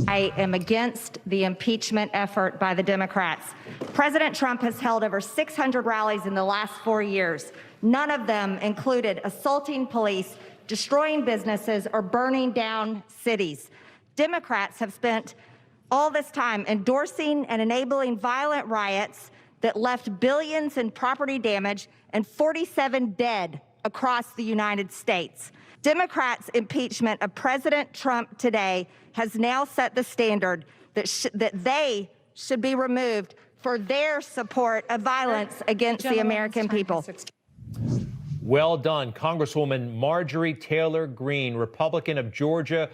I am against the impeachment effort by the Democrats. President Trump has held over 600 rallies in the last 4 years. None of them included assaulting police, destroying businesses, or burning down cities. Democrats have spent all this time endorsing and enabling violent riots that left billions in property damage and 47 dead across the United States. Democrats' impeachment of President Trump today has now set the standard that they should be removed for their support of violence against the American people. Well done, Congresswoman Marjorie Taylor Greene, Republican of Georgia.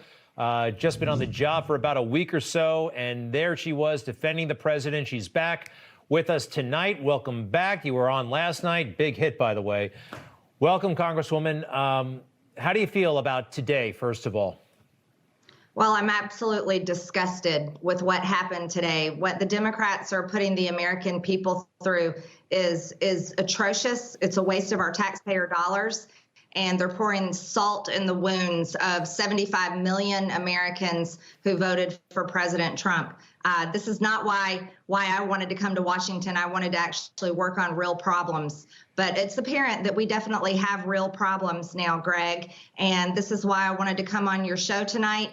Just been on the job for about a week or so, and there she was defending the president. She's back with us tonight. Welcome back. You were on last night. Big hit, by the way. Welcome, Congresswoman. How do you feel about today, first of all? Well, I'm absolutely disgusted with what happened today. What the Democrats are putting the American people through is atrocious. It's a waste of our taxpayer dollars. And they're pouring salt in the wounds of 75 million Americans who voted for President Trump. This is not why I wanted to come to Washington. I wanted to actually work on real problems. But it's apparent that we definitely have real problems now, Greg. And this is why I wanted to come on your show tonight.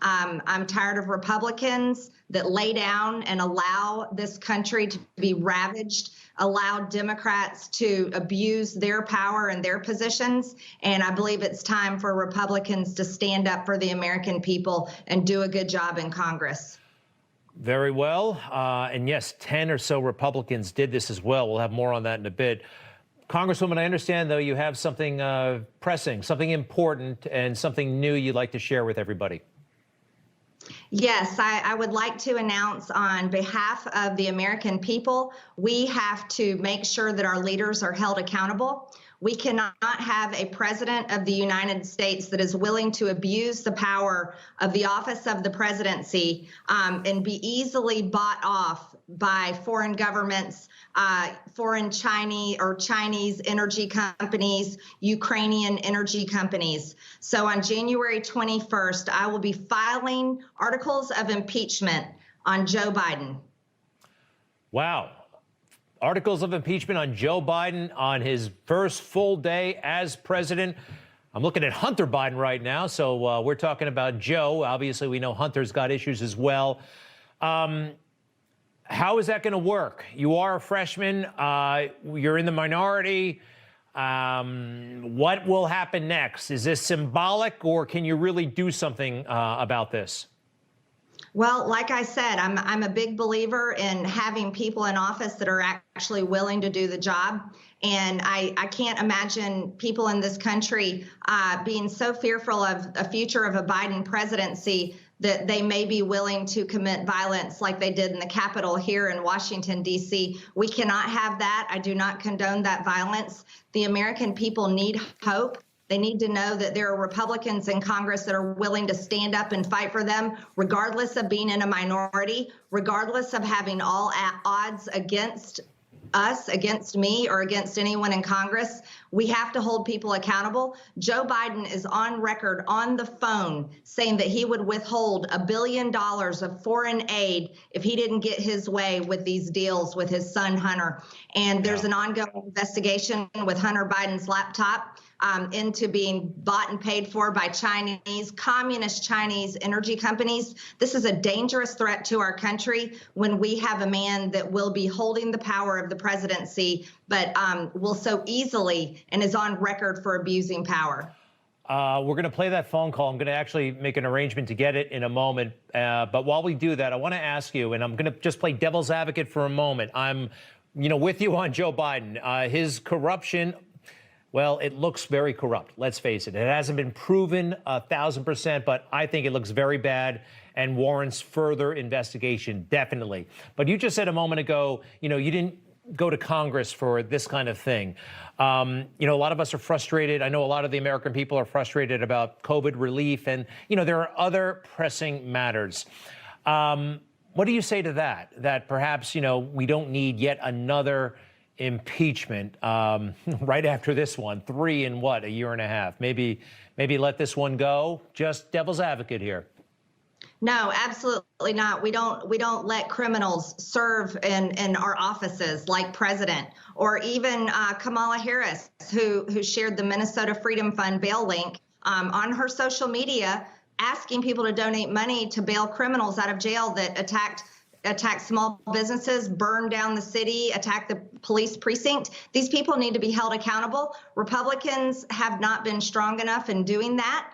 I'm tired of Republicans that lay down and allow this country to be ravaged, allow Democrats to abuse their power and their positions. And I believe it's time for Republicans to stand up for the American people and do a good job in Congress. Very well. And yes, 10 or so Republicans did this as well. We'll have more on that in a bit. Congresswoman, I understand, though, you have something pressing, something important, and something new you'd like to share with everybody. Yes, I would like to announce on behalf of the American people, we have to make sure that our leaders are held accountable. We cannot have a president of the United States that is willing to abuse the power of the office of the presidency and be easily bought off by foreign governments, foreign Chinese energy companies, Ukrainian energy companies. So on January 21st, I will be filing articles of impeachment on Joe Biden. Wow. Articles of impeachment on Joe Biden on his first full day as president. I'm looking at Hunter Biden right now, so we're talking about Joe. Obviously, we know Hunter's got issues as well. How is that going to work? You are a freshman. You're in the minority. What will happen next? Is this symbolic, or can you really do something about this? Well, like I said, I'm a big believer in having people in office that are actually willing to do the job. And I can't imagine people in this country being so fearful of a future of a Biden presidency that they may be willing to commit violence like they did in the Capitol here in Washington, D.C. We cannot have that. I do not condone that violence. The American people need hope. They need to know that there are Republicans in Congress that are willing to stand up and fight for them, regardless of being in a minority, regardless of having all odds against us, against me, or against anyone in Congress. We have to hold people accountable. Joe Biden is on record on the phone saying that he would withhold $1 billion of foreign aid if he didn't get his way with these deals with his son, Hunter. And there's an ongoing investigation with Hunter Biden's laptop into being bought and paid for by communist Chinese energy companies. This is a dangerous threat to our country when we have a man that will be holding the power of the presidency, but will so easily and is on record for abusing power. We're going to play that phone call. I'm going to actually make an arrangement to get it in a moment. But while we do that, I want to ask you, and I'm going to just play devil's advocate for a moment. I'm, with you on Joe Biden. His corruption, well, it looks very corrupt. Let's face it. It hasn't been proven 1,000%, but I think it looks very bad and warrants further investigation, definitely. But you just said a moment ago, you didn't go to Congress for this kind of thing. A lot of us are frustrated. I know a lot of the American people are frustrated about COVID relief, and, there are other pressing matters. What do you say to that? That perhaps, we don't need yet another impeachment right after this one, 3 in a year and a half? Maybe let this one go. Just devil's advocate here. No, absolutely not. We don't let criminals serve in our offices like president, or even Kamala Harris, who shared the Minnesota Freedom Fund bail link on her social media, asking people to donate money to bail criminals out of jail that attacked small businesses, burned down the city, attacked the police precinct. These people need to be held accountable. Republicans have not been strong enough in doing that.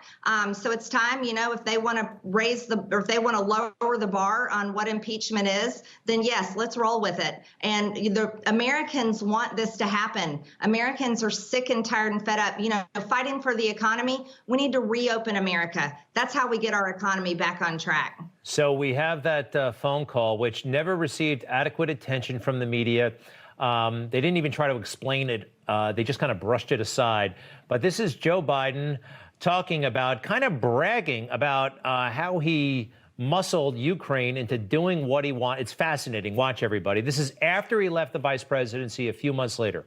So it's time, if they want to if they want to lower the bar on what impeachment is, then yes, let's roll with it. And the Americans want this to happen. Americans are sick and tired and fed up, fighting for the economy. We need to reopen America. That's how we get our economy back on track. So we have that phone call, which never received adequate attention from the media. They didn't even try to explain it. They just kind of brushed it aside. But this is Joe Biden talking about, kind of bragging about how he muscled Ukraine into doing what he wants. It's fascinating. Watch, everybody. This is after he left the vice presidency a few months later.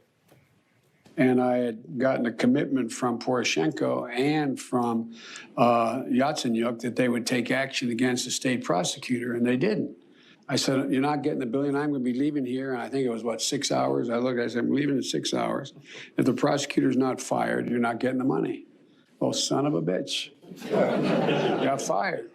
And I had gotten a commitment from Poroshenko and from Yatsenyuk that they would take action against the state prosecutor, and they didn't. I said, you're not getting the billion. I'm going to be leaving here. And I think it was, 6 hours? I looked, I said, I'm leaving in 6 hours. If the prosecutor's not fired, you're not getting the money. Oh, son of a bitch. Got fired.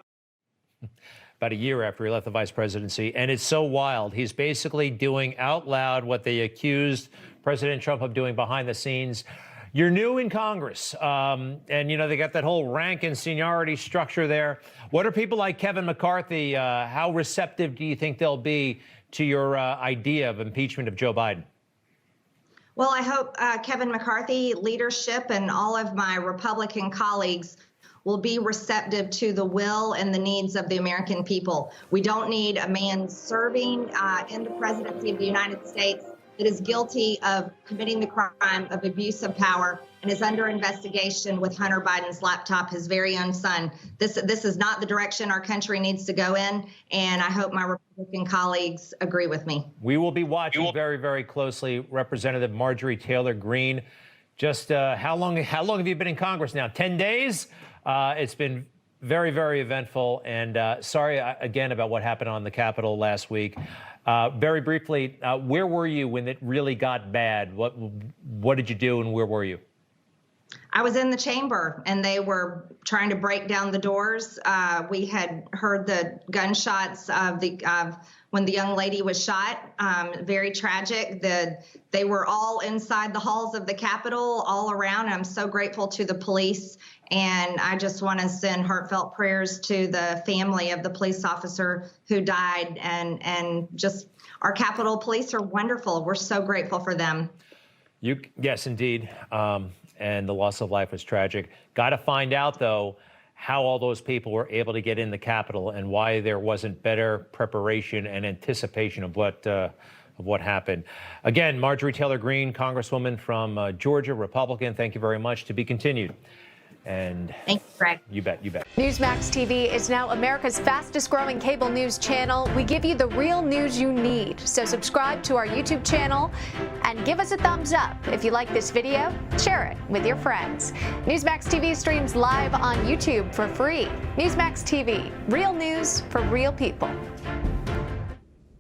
About a year after he left the vice presidency. And it's so wild. He's basically doing out loud what they accused President Trump of doing behind the scenes. You're new in Congress, and, they got that whole rank and seniority structure there. What are people like Kevin McCarthy? How receptive do you think they'll be to your idea of impeachment of Joe Biden? Well, I hope Kevin McCarthy leadership and all of my Republican colleagues will be receptive to the will and the needs of the American people. We don't need a man serving in the presidency of the United States that is guilty of committing the crime of abuse of power and is under investigation with Hunter Biden's laptop, his very own son. This is not the direction our country needs to go in, and I hope my Republican colleagues agree with me. We will be watching very, very closely. Representative Marjorie Taylor Greene, just how long have you been in Congress now? 10 days? It's been very, very eventful, and sorry again about what happened on the Capitol last week. Very briefly, where were you when it really got bad? What did you do, and where were you? I was in the chamber, and they were trying to break down the doors. We had heard the gunshots of when the young lady was shot. Very tragic. They were all inside the halls of the Capitol, all around. I'm so grateful to the police, and I just want to send heartfelt prayers to the family of the police officer who died. And just our Capitol Police are wonderful. We're so grateful for them. Yes, indeed. And the loss of life was tragic. Got to find out, though, how all those people were able to get in the Capitol and why there wasn't better preparation and anticipation of what happened. Again, Marjorie Taylor Greene, Congresswoman from Georgia, Republican. Thank you very much. To be continued. And thank you, Greg. You bet, you bet. Newsmax TV is now America's fastest growing cable news channel. We give you the real news you need. So subscribe to our YouTube channel and give us a thumbs up. If you like this video, share it with your friends. Newsmax TV streams live on YouTube for free. Newsmax TV, real news for real people.